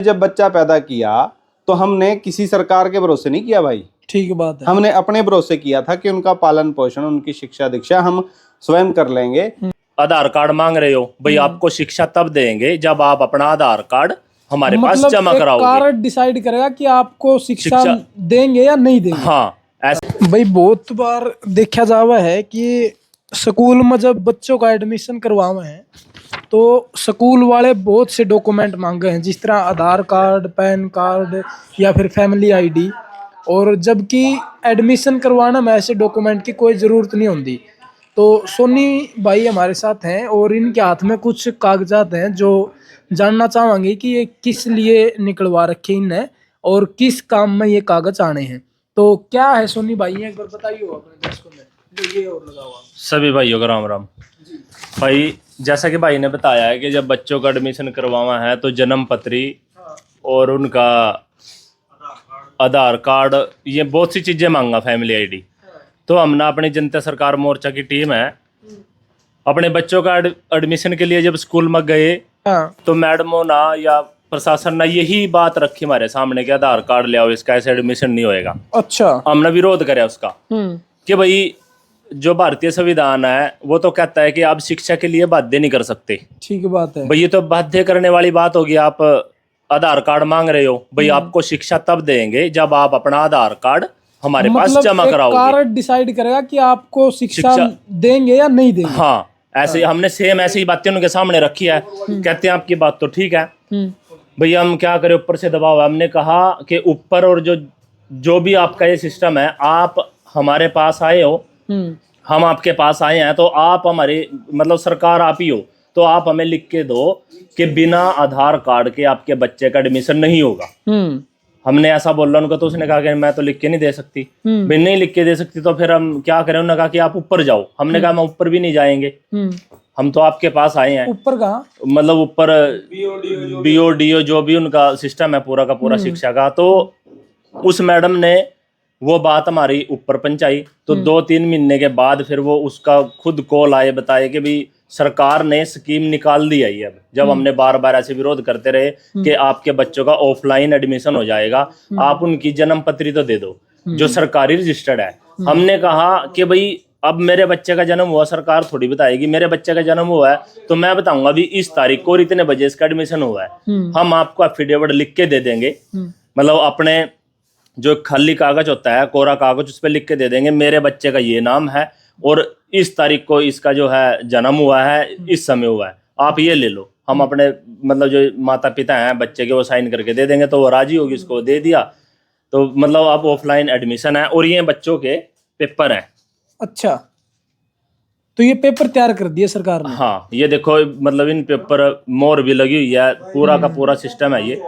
जब बच्चा पैदा किया तो हमने किसी सरकार के भरोसे नहीं किया भाई, ठीक बात है। हमने अपने भरोसे किया था कि उनका पालन पोषण, उनकी शिक्षा दीक्षा हम स्वयं कर लेंगे। आधार कार्ड मांग रहे हो भाई, आपको शिक्षा तब देंगे जब आप अपना आधार कार्ड हमारे पास मतलब जमा एक कराओगे। कार्ड डिसाइड करेगा कि आपको शिक्षा देंगे या नहीं देंगे। हाँ ऐसे भाई बहुत बार देखा जावा है कि स्कूल में जब बच्चों का एडमिशन करवावे हैं तो स्कूल वाले बहुत से डॉक्यूमेंट मांगे हैं, जिस तरह आधार कार्ड, पैन कार्ड या फिर फैमिली आईडी। और जबकि एडमिशन करवाना में ऐसे डॉक्यूमेंट की कोई ज़रूरत नहीं होती। तो सोनी भाई हमारे साथ हैं और इनके हाथ में कुछ कागजात हैं जो जानना चाहेंगे कि ये किस लिए निकलवा रखे इनने और किस काम में ये कागज आने हैं। तो क्या है सोनी भाई, एक बार बताइए अपने दर्शकों में जो ये और लगा हुआ। सभी भाइयों को राम राम। भाई जैसा कि भाई ने बताया है कि जब बच्चों का एडमिशन करवाना है तो जन्म पत्री और उनका आधार कार्ड, ये बहुत सी चीज़ें मांगा, फैमिली आईडी। तो हमने अपनी जनता सरकार मोर्चा की टीम है, अपने बच्चों का एडमिशन के लिए जब स्कूल में गए तो मैडमों ना या प्रशासन ने यही बात रखी हमारे सामने कि आधार कार्ड ले आओ, इसका ऐसे एडमिशन नहीं होएगा। अच्छा। हमने विरोध कराया उसका कि भाई जो भारतीय संविधान है वो तो कहता है कि आप शिक्षा के लिए बाध्य नहीं कर सकते। ठीक बात है भाई ये तो बाध्य करने वाली बात होगी। आप आधार कार्ड मांग रहे हो भाई, आपको शिक्षा तब देंगे जब आप अपना आधार कार्ड हमारे पास जमा कराओगे। कार्ड डिसाइड करेगा कि आपको शिक्षा देंगे या नहीं देंगे। हाँ ऐसे हमने सेम ऐसी ही बातें उनके सामने रखी है। कहते हैं आपकी बात तो ठीक है भैया, हम क्या करें, ऊपर से दबाव है। हमने कहा कि ऊपर और जो भी आपका ये सिस्टम है, आप हमारे पास आए हो, हम आपके पास आए हैं, तो आप हमारे मतलब सरकार आप ही हो, तो आप हमें लिख के दो कि बिना आधार कार्ड के आपके बच्चे का एडमिशन नहीं होगा। हमने ऐसा बोला उनको, तो उसने कहा कि मैं तो लिख के नहीं दे सकती। भाई नहीं लिख के दे सकती तो फिर हम क्या करें। उन्होंने कहा कि आप ऊपर जाओ। हमने कहा हम ऊपर भी नहीं जाएंगे, हम तो आपके पास आए हैं। ऊपर कहाँ? मतलब ऊपर BODO जो भी उनका सिस्टम है पूरा का पूरा शिक्षा का। तो उस मैडम ने वो बात हमारी ऊपर पहुंचाई। तो 2-3 महीने के बाद फिर वो उसका खुद कॉल आए, बताए कि भाई सरकार ने स्कीम निकाल दी है। अब जब हमने बार बार ऐसे विरोध करते रहे कि आपके बच्चों का ऑफलाइन एडमिशन हो जाएगा, आप उनकी जन्म पत्री तो दे दो जो सरकारी रजिस्टर्ड है। हमने कहा कि भाई अब मेरे बच्चे का जन्म हुआ, सरकार थोड़ी बताएगी। मेरे बच्चे का जन्म हुआ है तो मैं बताऊंगा भी इस तारीख को और इतने बजे इसका एडमिशन हुआ है। हम आपको एफिडेविट लिख के दे देंगे, मतलब अपने जो खाली कागज होता है, कोरा कागज, उस पर लिख के दे देंगे मेरे बच्चे का ये नाम है और इस तारीख को इसका जो है जन्म हुआ है, इस समय हुआ है, आप ये ले लो। हम अपने मतलब जो माता पिता हैं बच्चे के, वो साइन करके दे देंगे। तो वो राजी होगी, उसको दे दिया। तो मतलब अब ऑफलाइन एडमिशन है और ये बच्चों के पेपर हैं। अच्छा, तो ये पेपर तैयार कर दिए सरकार ने? हाँ ये देखो, मतलब इन पेपर मोहर भी लगी हुई है, पूरा का पूरा सिस्टम है ये।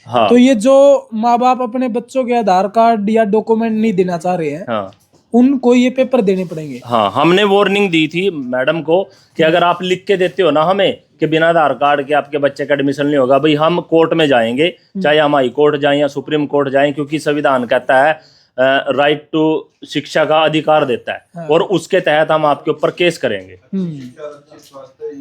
हाँ तो ये जो माँ बाप अपने बच्चों के आधार कार्ड या डॉक्यूमेंट नहीं देना चाह रहे हैं, हाँ उनको ये पेपर देने पड़ेंगे। हाँ हमने वार्निंग दी थी मैडम को कि अगर आप लिख के देते हो ना हमें कि बिना आधार कार्ड के आपके बच्चे का एडमिशन नहीं होगा, भाई हम कोर्ट में जाएंगे, चाहे हम हाई कोर्ट जाएं या सुप्रीम कोर्ट जाएं, क्योंकि संविधान कहता है राइट टू शिक्षा का अधिकार देता है और उसके तहत हम आपके ऊपर केस करेंगे।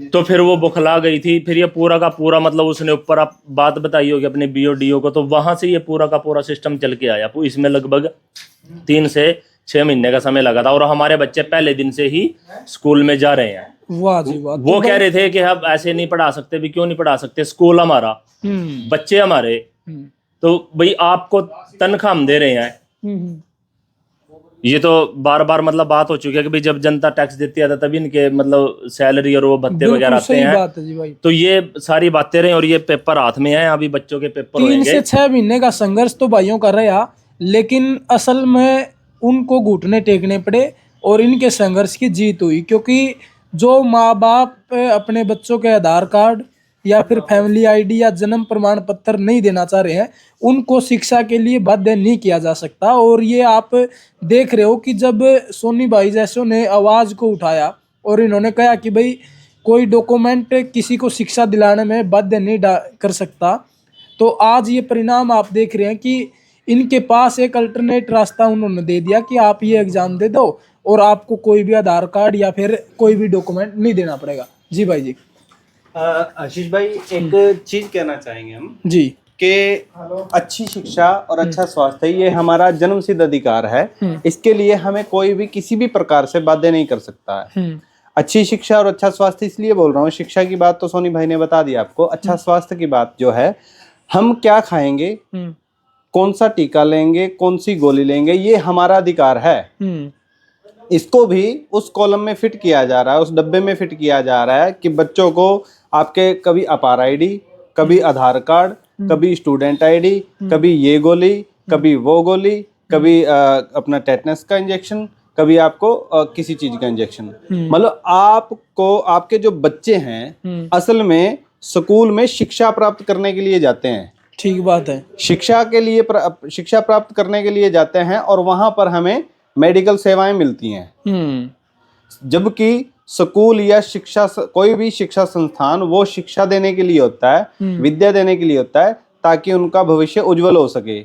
तो फिर वो बुखला गई थी। फिर ये पूरा का पूरा मतलब उसने ऊपर आप बात बताई होगी अपने BODO को, तो वहां से ये पूरा का पूरा सिस्टम चल के आया। इसमें लगभग 3 से 6 महीने का समय लगा था और हमारे बच्चे पहले दिन से ही स्कूल में जा रहे हैं। वाह जी वाह। वो कह रहे थे कि हम ऐसे नहीं पढ़ा सकते। भी क्यों नहीं पढ़ा सकते? स्कूल हमारा, बच्चे हमारे, तो भाई आपको तनख्वाह हम दे रहे हैं। ये तो बार बार मतलब बात हो चुकी है कि भाई जब जनता टैक्स देती है तभी इनके मतलब सैलरी और वो भत्ते वगैरह आते हैं। बात है जी भाई। तो ये सारी बातें रही और ये पेपर हाथ में है, अभी बच्चों के पेपर 3 से 6 महीने का संघर्ष तो भाइयों कर रहा, लेकिन असल में उनको घुटने टेकने पड़े और इनके संघर्ष की जीत हुई। क्योंकि जो माँ बाप अपने बच्चों के आधार कार्ड या फिर फैमिली आईडी या जन्म प्रमाण पत्र नहीं देना चाह रहे हैं, उनको शिक्षा के लिए बाध्य नहीं किया जा सकता। और ये आप देख रहे हो कि जब सोनी भाई जैसों ने आवाज़ को उठाया और इन्होंने कहा कि भाई कोई डॉक्यूमेंट किसी को शिक्षा दिलाने में बाध्य नहीं कर सकता, तो आज ये परिणाम आप देख रहे हैं कि इनके पास एक अल्टरनेट रास्ता उन्होंने दे दिया कि आप ये एग्ज़ाम दे दो और आपको कोई भी आधार कार्ड या फिर कोई भी डॉक्यूमेंट नहीं देना पड़ेगा। जी भाई जी। आशीष भाई, एक चीज कहना चाहेंगे हम जी। कि अच्छी शिक्षा और अच्छा स्वास्थ्य ये हमारा जन्मसिद्ध अधिकार है। इसके लिए हमें कोई भी किसी भी प्रकार से बाध्य नहीं कर सकता है। अच्छी शिक्षा और अच्छा स्वास्थ्य इसलिए बोल रहा हूँ, शिक्षा की बात तो सोनी भाई ने बता दी आपको। अच्छा स्वास्थ्य की बात जो है, हम क्या खाएंगे, कौन सा टीका लेंगे, कौन सी गोली लेंगे, ये हमारा अधिकार है। इसको भी उस कॉलम में फिट किया जा रहा है, उस डब्बे में फिट किया जा रहा है कि बच्चों को आपके कभी अपार आईडी, कभी आधार कार्ड, कभी स्टूडेंट आईडी, कभी ये गोली, कभी वो गोली, कभी अपना टेटनस का इंजेक्शन, कभी आपको किसी चीज का इंजेक्शन। मतलब आपको, आपके जो बच्चे हैं असल में स्कूल में शिक्षा प्राप्त करने के लिए जाते हैं। ठीक बात है। शिक्षा के लिए शिक्षा प्राप्त करने के लिए जाते हैं और वहां पर हमें मेडिकल सेवाएं मिलती हैं। जबकि स्कूल या शिक्षा, कोई भी शिक्षा संस्थान वो शिक्षा देने के लिए होता है, विद्या देने के लिए होता है, ताकि उनका भविष्य उज्जवल हो सके।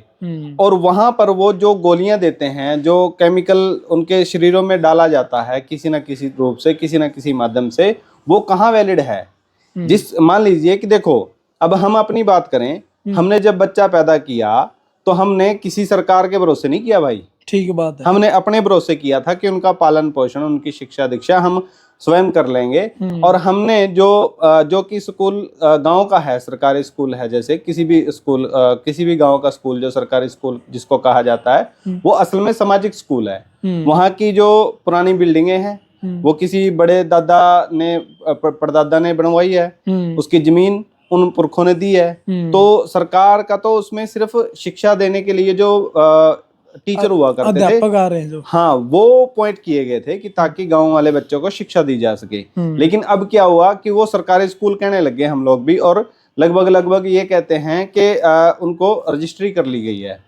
और वहां पर वो जो गोलियां देते हैं, जो केमिकल उनके शरीरों में डाला जाता है किसी ना किसी रूप से, किसी ना किसी माध्यम से, वो कहाँ वैलिड है। जिस मान लीजिए कि देखो, अब हम अपनी बात करें, हमने जब बच्चा पैदा किया तो हमने किसी सरकार के भरोसे नहीं किया भाई। ठीक बात है। हमने अपने भरोसे किया था कि उनका पालन पोषण, उनकी शिक्षा दीक्षा हम स्वयं कर लेंगे। और हमने जो कि स्कूल गांव का है, सरकारी स्कूल है, जैसे किसी भी स्कूल, किसी भी गांव का स्कूल जो सरकारी स्कूल जिसको कहा जाता है, वो असल में सामाजिक स्कूल है। वहाँ की जो पुरानी बिल्डिंगें हैं वो किसी बड़े दादा ने, परदादा ने बनवाई है, उसकी जमीन उन पुरखों ने दी है। तो सरकार का तो उसमें सिर्फ शिक्षा देने के लिए जो टीचर हुआ करते थे, अध्यापक आ रहे हैं जो, हाँ, वो पॉइंट किए गए थे कि ताकि गांव वाले बच्चों को शिक्षा दी जा सके। लेकिन अब क्या हुआ कि वो सरकारी स्कूल कहने लगे हम लोग भी, और लगभग ये कहते हैं कि उनको रजिस्ट्री कर ली गई है।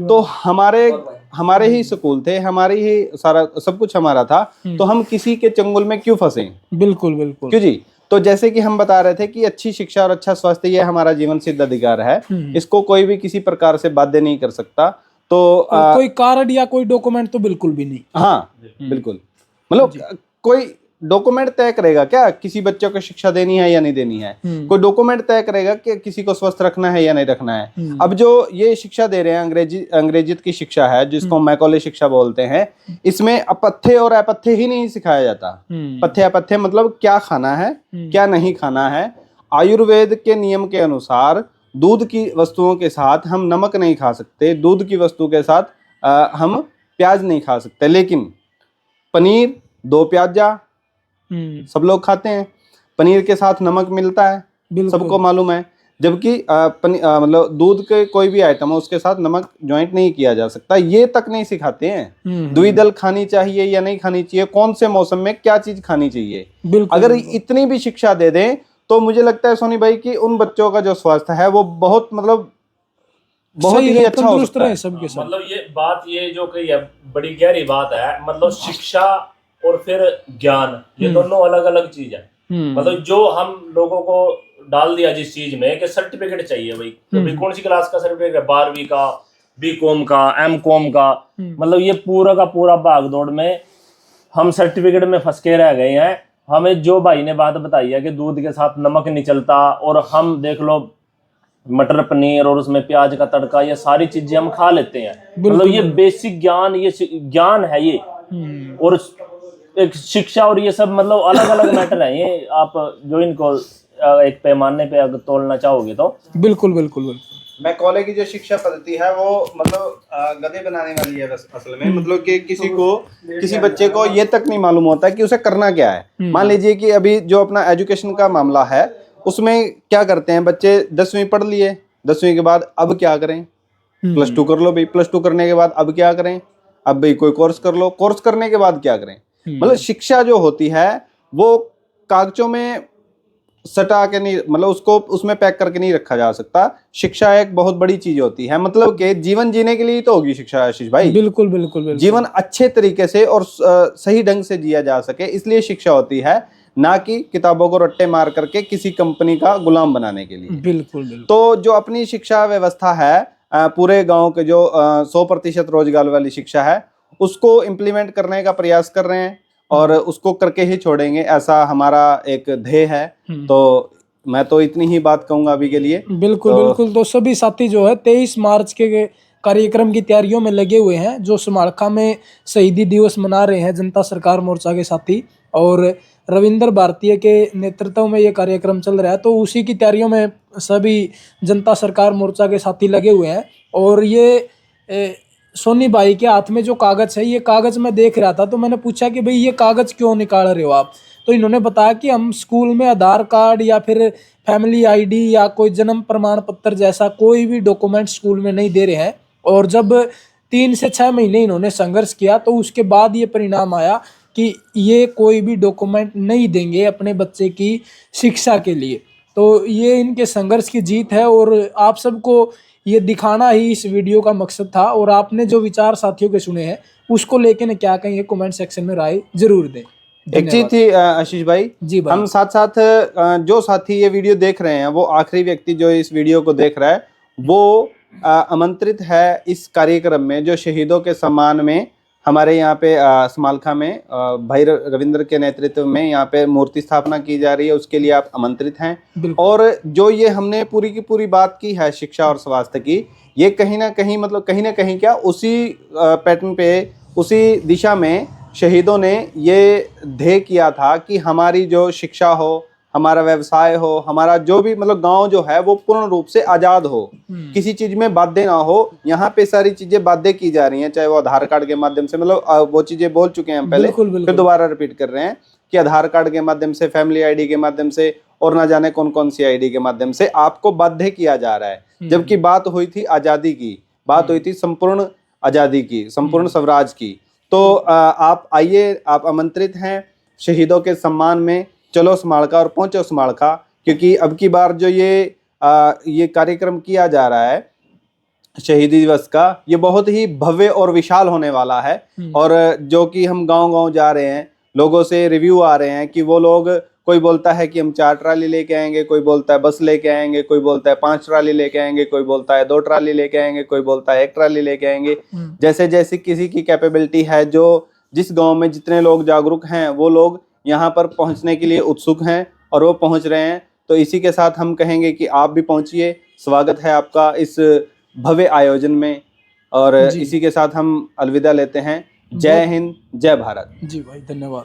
तो हमारे ही स्कूल थे, हमारी ही सारा सब कुछ हमारा था, तो हम किसी के चंगुल में क्यों फंसे। बिल्कुल बिल्कुल। क्यों जी। तो जैसे कि हम बता रहे थे कि अच्छी शिक्षा और अच्छा स्वास्थ्य ये हमारा जीवन सिद्ध अधिकार है, इसको कोई भी किसी प्रकार से बाध्य नहीं कर सकता। तो कोई कार्ड या कोई डॉक्यूमेंट तो बिल्कुल भी नहीं। हाँ बिल्कुल, मतलब कोई डॉक्यूमेंट तय करेगा क्या किसी बच्चे को शिक्षा देनी है या नहीं देनी है? कोई डॉक्यूमेंट तय करेगा कि किसी को स्वस्थ रखना है या नहीं रखना है? अब जो ये शिक्षा दे रहे हैं, अंग्रेजियत की शिक्षा है, जिसको मैकॉले शिक्षा बोलते हैं, इसमें अपथ्य और अपथ्य ही नहीं सिखाया जाता। पथ्य अपथ्य मतलब क्या खाना है, क्या नहीं खाना है। आयुर्वेद के नियम के अनुसार दूध की वस्तुओं के साथ हम नमक नहीं खा सकते, दूध की वस्तु के साथ हम प्याज नहीं खा सकते, लेकिन पनीर 2 प्याजा सब लोग खाते हैं। पनीर के साथ नमक मिलता है, सबको मालूम है। जबकि मतलब दूध के कोई भी आइटम हो उसके साथ नमक ज्वाइंट नहीं किया जा सकता, ये तक नहीं सिखाते हैं। द्विदल खानी चाहिए या नहीं खानी चाहिए, कौन से मौसम में क्या चीज खानी चाहिए। अगर इतनी भी शिक्षा दे दें तो मुझे लगता है सोनी भाई कि उन बच्चों का जो स्वास्थ्य है वो बहुत ही अच्छा हो सकता है सबके साथ। मतलब ये बात, ये जो कही है, बड़ी गहरी बात है। मतलब शिक्षा और फिर ज्ञान, ये दोनों अलग अलग चीज है। मतलब जो हम लोगों को डाल दिया जिस चीज में कि सर्टिफिकेट चाहिए भाई, तो कौन सी क्लास का सर्टिफिकेट है, 12वीं का, बीकॉम का, एमकॉम का, मतलब ये पूरा का पूरा भागदौड़ में हम सर्टिफिकेट में फंस के रह गए हैं। हमें जो भाई ने बात बताई है कि दूध के साथ नमक नहीं चलता, और हम देख लो मटर पनीर और उसमें प्याज का तड़का, ये सारी चीजें हम खा लेते हैं। मतलब ये बेसिक ज्ञान, ये ज्ञान है ये, और एक शिक्षा और ये सब मतलब अलग अलग मैटर है ये। आप जो इनको एक पैमाने पे अगर तोलना चाहोगे तो बिल्कुल बिल्कुल बिल्कुल। मैकॉले की जो शिक्षा पद्धति है वो मतलब गधे बनाने वाली है असल में। मतलब कि किसी बच्चे को ये तक नहीं मालूम होता है कि उसे करना क्या है। मान लीजिए कि अभी जो अपना एजुकेशन का मामला है उसमें क्या करते हैं बच्चे, 10वीं पढ़ लिए, 10वीं के बाद अब क्या करें, +2 कर लो भाई, +2 करने के बाद अब क्या करें, अब भाई कोई कोर्स कर लो, कोर्स करने के बाद क्या करें। मतलब शिक्षा जो होती है वो कागजों में सटा के नहीं, मतलब उसको उसमें पैक करके नहीं रखा जा सकता। शिक्षा एक बहुत बड़ी चीज होती है, मतलब कि जीवन जीने के लिए तो होगी शिक्षा आशीष भाई। बिल्कुल बिल्कुल बिल्कुल। जीवन अच्छे तरीके से और सही ढंग से जिया जा सके, इसलिए शिक्षा होती है, ना कि किताबों को रट्टे मार करके किसी कंपनी का गुलाम बनाने के लिए। बिल्कुल बिल्कुल। तो जो अपनी शिक्षा व्यवस्था है, पूरे गांव के जो 100% रोजगार वाली शिक्षा है, उसको इम्प्लीमेंट करने का प्रयास कर रहे हैं और उसको करके ही छोड़ेंगे, ऐसा हमारा एक ध्येय है। तो मैं तो इतनी ही बात कहूंगा अभी के लिए। बिल्कुल बिल्कुल। तो सभी साथी जो है 23 मार्च के कार्यक्रम की तैयारियों में लगे हुए हैं, जो समालखा में शहीदी दिवस मना रहे हैं जनता सरकार मोर्चा के साथी, और रविंद्र भारतीय के नेतृत्व में ये कार्यक्रम चल रहा है। तो उसी की तैयारियों में सभी जनता सरकार मोर्चा के साथी लगे हुए हैं। और ये सोनी भाई के हाथ में जो कागज है, ये कागज मैं देख रहा था तो मैंने पूछा कि भाई ये कागज क्यों निकाल रहे हो आप? तो इन्होंने बताया कि हम स्कूल में आधार कार्ड या फिर फैमिली आईडी या कोई जन्म प्रमाण पत्र जैसा कोई भी डॉक्यूमेंट स्कूल में नहीं दे रहे हैं। और जब 3 से 6 महीने इन्होंने संघर्ष किया तो उसके बाद ये परिणाम आया कि ये कोई भी डॉक्यूमेंट नहीं देंगे अपने बच्चे की शिक्षा के लिए। तो ये इनके संघर्ष की जीत है और आप सबको ये दिखाना ही इस वीडियो का मकसद था। और आपने जो विचार साथियों के सुने हैं उसको लेके क्या कहेंगे, कमेंट सेक्शन में राय जरूर दें। एक चीज थी आशीष भाई जी भाई, हम साथ साथ जो साथी ये वीडियो देख रहे हैं, वो आखिरी व्यक्ति जो इस वीडियो को देख रहा है वो आमंत्रित है इस कार्यक्रम में जो शहीदों के सम्मान में हमारे यहाँ पे समालखा में भाई रविंद्र के नेतृत्व में यहाँ पे मूर्ति स्थापना की जा रही है, उसके लिए आप आमंत्रित हैं। और जो ये हमने पूरी की पूरी बात की है शिक्षा और स्वास्थ्य की, ये कहीं ना कहीं मतलब कहीं ना कहीं क्या उसी पैटर्न पे, उसी दिशा में शहीदों ने ये ध्येय किया था कि हमारी जो शिक्षा हो, हमारा व्यवसाय हो, हमारा जो भी मतलब गांव जो है वो पूर्ण रूप से आजाद हो, किसी चीज में बाध्य ना हो। यहाँ पे सारी चीजें बाध्य की जा रही हैं, चाहे वो आधार कार्ड के माध्यम से, मतलब वो चीजें बोल चुके हैं हम पहले, फिर दोबारा रिपीट कर रहे हैं कि आधार कार्ड के माध्यम से, फैमिली आईडी के माध्यम से और ना जाने कौन कौन सी आईडी के माध्यम से आपको बाध्य किया जा रहा है। जबकि बात हुई थी आजादी की, बात हुई थी संपूर्ण आजादी की, संपूर्ण स्वराज की। तो आप आइए, आप आमंत्रित हैं शहीदों के सम्मान में। चलो समालखा और पहुंचो समालखा, क्योंकि अब की बार जो ये कार्यक्रम किया जा रहा है शहीदी दिवस का, ये बहुत ही भव्य और विशाल होने वाला है। और जो कि हम गांव-गांव जा रहे हैं, लोगों से रिव्यू आ रहे हैं कि वो लोग, कोई बोलता है कि हम 4 ट्राली लेके आएंगे, कोई बोलता है बस लेके आएंगे, कोई बोलता है 5 ट्राली लेके आएंगे, कोई बोलता है 2 ट्राली लेके आएंगे, कोई बोलता है 1 ट्राली लेके आएंगे। जैसे जैसे किसी की कैपेबिलिटी है, जो जिस गांव में जितने लोग जागरूक हैं वो लोग यहाँ पर पहुँचने के लिए उत्सुक हैं और वो पहुँच रहे हैं। तो इसी के साथ हम कहेंगे कि आप भी पहुँचिए, स्वागत है आपका इस भव्य आयोजन में। और इसी के साथ हम अलविदा लेते हैं। जय हिंद, जय भारत। जी भाई, धन्यवाद।